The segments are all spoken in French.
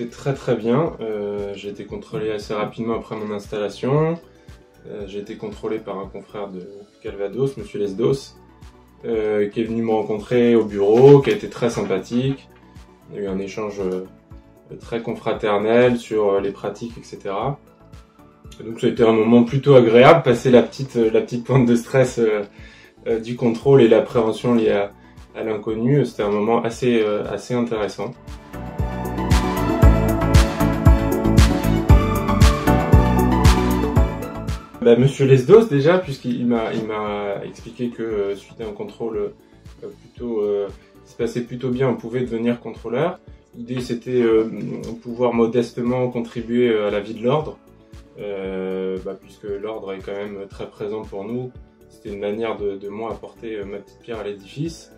c'était très bien. J'ai été contrôlé assez rapidement après mon installation. J'ai été contrôlé par un confrère de Calvados, Monsieur Lesdos, qui est venu me rencontrer au bureau, qui a été très sympathique. Il y a eu un échange très confraternel sur les pratiques, etc. Et donc ça a été un moment plutôt agréable, passer la petite pointe de stress du contrôle et la prévention liée à l'inconnu. C'était un moment assez intéressant. Monsieur Lesdos déjà, puisqu'il m'a expliqué que suite à un contrôle qui se passait plutôt bien, on pouvait devenir contrôleur. L'idée c'était pouvoir modestement contribuer à la vie de l'ordre, puisque l'ordre est quand même très présent pour nous. C'était une manière de moi apporter ma petite pierre à l'édifice.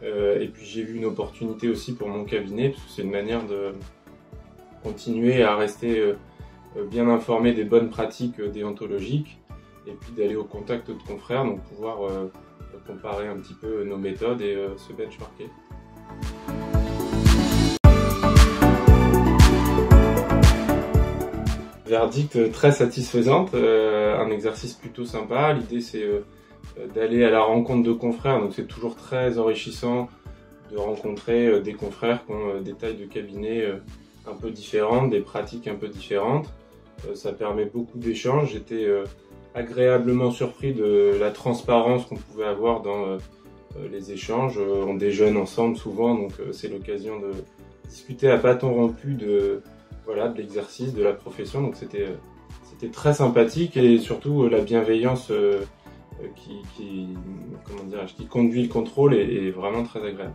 Et puis j'ai vu une opportunité aussi pour mon cabinet, parce que c'est une manière de continuer à rester bien informé des bonnes pratiques déontologiques, et puis d'aller au contact de confrères, donc pouvoir comparer un petit peu nos méthodes et se benchmarker. Verdict très satisfaisante, un exercice plutôt sympa. L'idée c'est d'aller à la rencontre de confrères, donc c'est toujours très enrichissant de rencontrer des confrères qui ont des tailles de cabinet un peu différentes, des pratiques un peu différentes. Ça permet beaucoup d'échanges. J'étais agréablement surpris de la transparence qu'on pouvait avoir dans les échanges. On déjeune ensemble souvent, donc c'est l'occasion de discuter à bâton rompu de l'exercice, de la profession. Donc c'était très sympathique, et surtout la bienveillance qui conduit le contrôle est vraiment très agréable.